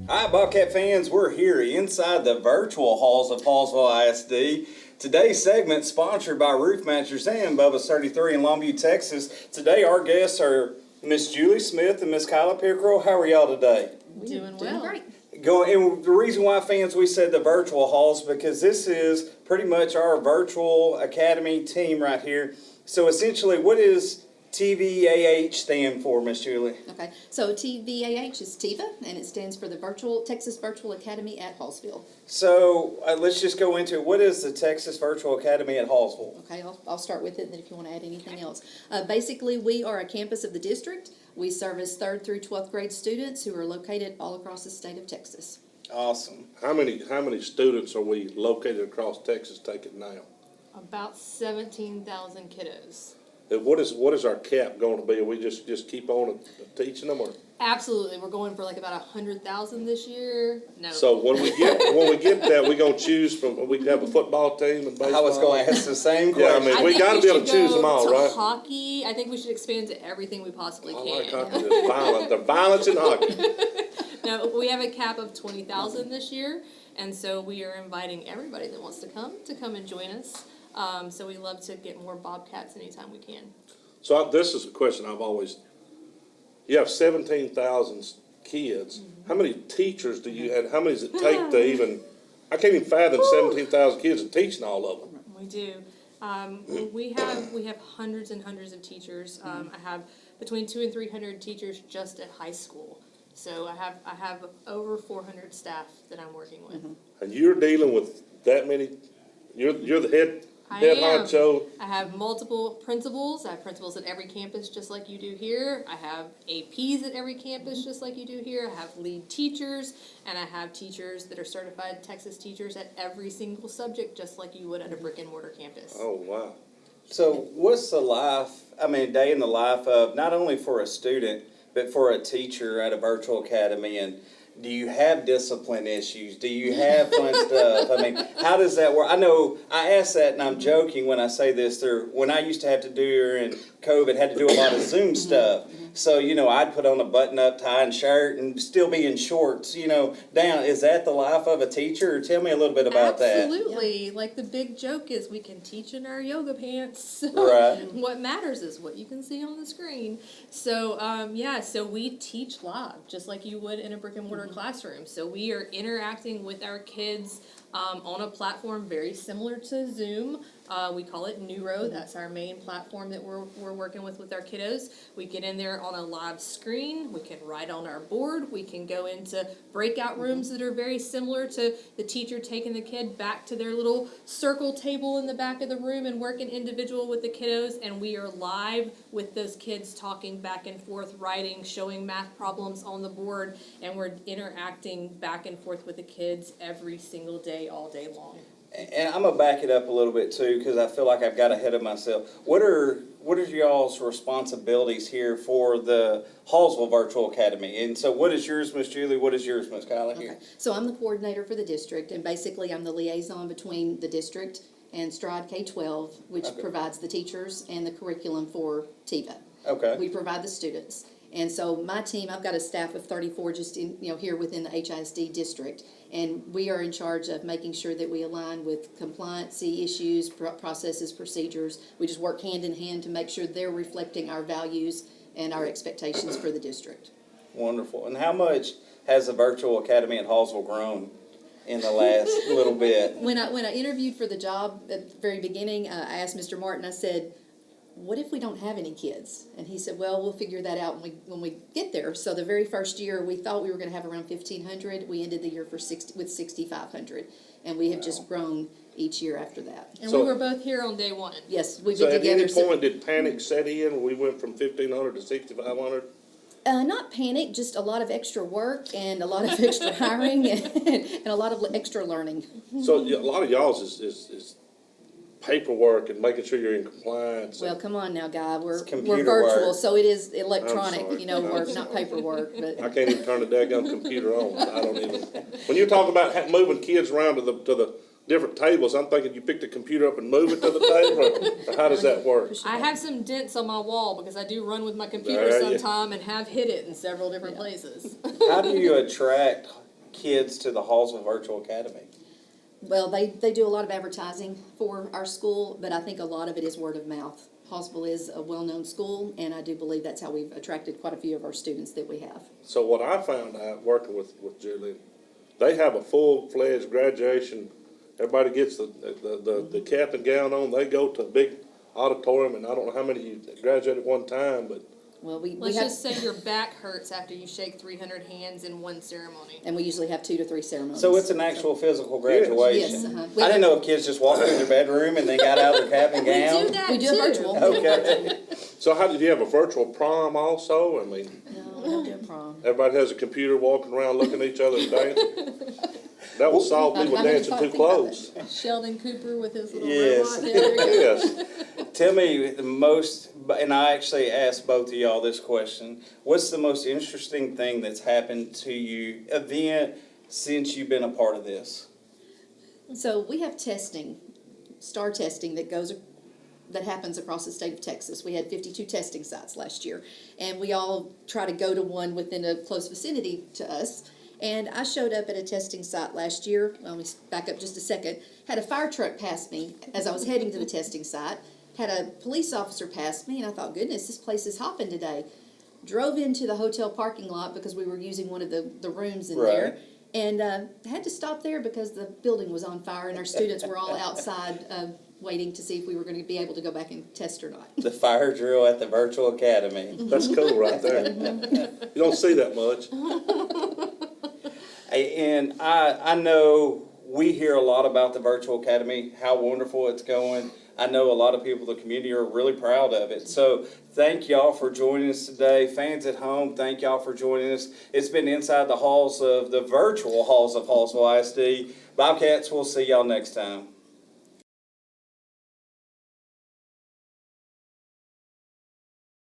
Hi, Bobcat fans. We're here inside the virtual halls of Hallsville ISD. Today's segment sponsored by Roof Matchers and Bubba's 33 in Longview, Texas. Today, our guests are Miss Julie Smith and Miss Kyla Pickrell. How are y'all today? Doing well. Great. And the reason why, fans, we said the virtual halls, because this is pretty much our virtual academy team right here. So essentially, what does TVAH stand for, Miss Julie? Okay, so TVAH is TIVA, and it stands for the Texas Virtual Academy at Hallsville. So let's just go into it. What is the Texas Virtual Academy at Hallsville? Okay, I'll start with it, and then if you want to add anything else. Basically, we are a campus of the district. We service 3rd through 12th grade students who are located all across the state of Texas. Awesome. How many students are we located across Texas taking now? About 17,000 kiddos. And what is our cap going to be? Are we just keep on teaching them, or? Absolutely, we're going for like about 100,000 this year. No. So when we get that, we gonna choose from. We can have a football team and baseball. I was going to ask the same Yeah, I question. mean, we think gotta be able to should choose go them all, to right? Hockey, I think we should expand to everything we possibly I can. like hockey. It's violent. The violence in hockey. No, we have a cap of 20,000 this year, and so we are inviting everybody that wants to come and join us. So we love to get more Bobcats anytime we can. So this is a question I've always. You have 17,000 kids. Mm-hmm. How many teachers do you have? How many does it take to even? I can't even fathom 17,000 kids and teaching all of them. We do. We have hundreds and hundreds of teachers. I have between 200 and 300 teachers just at high school. So I have over 400 staff that I'm working with. And you're dealing with that many. You're the head honcho. I have multiple principals. I have principals at every campus just like you do here. I have APs at every campus just like you do here. I have lead teachers, and I have teachers that are certified Texas teachers at every single subject just like you would at a brick and mortar campus. Oh wow. So what's the day in the life of not only for a student, but for a teacher at a virtual academy? And do you have discipline issues? Do you have fun stuff? I mean, how does that work? I know I ask that, and I'm joking when I say this. When I used to have to do during COVID, had to do a lot of Zoom stuff. So, I'd put on a button-up tie and shirt and still be in shorts, down. Is that the life of a teacher? Or tell me a little bit about that. Absolutely. Like the big joke is we can teach in our yoga pants. Right. What matters is what you can see on the screen. So, so we teach live just like you would in a brick and mortar classroom. So we are interacting with our kids on a platform very similar to Zoom. We call it Neuro. That's our main platform that we're working with our kiddos. We get in there on a live screen. We can write on our board. We can go into breakout rooms that are very similar to the teacher taking the kid back to their little circle table in the back of the room and working individual with the kiddos. And we are live with those kids talking back and forth, writing, showing math problems on the board, and we're interacting back and forth with the kids every single day, all day long. And I'm going to back it up a little bit, too, because I feel like I've got ahead of myself. What are y'all's responsibilities here for the Hallsville Virtual Academy? And so what is yours, Miss Julie? What is yours, Miss Kyla, here? Okay, so I'm the coordinator for the district, and basically I'm the liaison between the district and Stride K-12, which provides the teachers and the curriculum for TIVA. Okay. We provide the students. And so my team, I've got a staff of 34 just in, here within the HISD district. And we are in charge of making sure that we align with compliancy issues, processes, procedures. We just work hand in hand to make sure they're reflecting our values and our expectations for the district. Wonderful. And how much has the Virtual Academy at Hallsville grown in the last little bit? When I interviewed for the job at the very beginning, I asked Mr. Martin, I said, what if we don't have any kids? And he said, well, we'll figure that out when we get there. So the very first year, we thought we were going to have around 1,500. We ended the year with 6,500. And we have just grown each year after that. And we were both here on day one. Yes, we've So been at together. any point did panic set in? We went from 1,500 to 6,500. Not panic, just a lot of extra work and a lot of extra hiring and a lot of extra learning. So a lot of y'all's is paperwork and making sure you're in compliance. Well, come on now, Guy. We're computer virtual, work. so it is electronic, sorry. work, not paperwork. But I can't even turn the daggone computer on. I don't even. When you talk about moving kids around to the different tables, I'm thinking you pick the computer up and move it to the table, or how does that work? I have some dents on my wall because I do run with my computer There you- sometime and have hit it in several different places. How do you attract kids to the Hallsville Virtual Academy? Well, they do a lot of advertising for our school, but I think a lot of it is word of mouth. Hallsville is a well-known school, and I do believe that's how we've attracted quite a few of our students that we have. So what I found out working with Julie, they have a full-fledged graduation. Everybody gets the cap and gown on. They go to a big auditorium, and I don't know how many graduate at one time, but Well, we Let's have, just say your back hurts after you shake 300 hands in one ceremony. and we usually have 2 to 3 ceremonies. So it's an actual physical graduation? Yes, uh-huh. I didn't know if kids just walked in their bedroom and they got out of their cap and We gown. do that We do too. a virtual. Okay. so how did you have a virtual prom also? I mean, No, we don't do a prom. everybody has a computer walking around looking at each other and dancing. That would solve people I never dancing thought too to think about close. Sheldon Cooper with his little Yes. robot. There we go. Yes. Tell me the most, and I actually asked both of y'all this question, what's the most interesting thing that's happened to you, event, since you've been a part of this? So we have testing, STAR testing that happens across the state of Texas. We had 52 testing sites last year, and we all try to go to one within a close vicinity to us. And I showed up at a testing site last year, let me back up just a second, had a fire truck pass me as I was heading to the testing site, had a police officer pass me, and I thought, goodness, this place is hopping today. Drove into the hotel parking lot because we were using one of the rooms in there. Right. And had to stop there because the building was on fire and our students were all outside waiting to see if we were going to be able to go back and test or not. The fire drill at the Virtual Academy. That's cool right there. You don't see that much. And I know we hear a lot about the Virtual Academy, how wonderful it's going. I know a lot of people in the community are really proud of it. So thank y'all for joining us today. Fans at home, thank y'all for joining us. It's been inside the halls of the virtual halls of Hallsville ISD. Bobcats, we'll see y'all next time.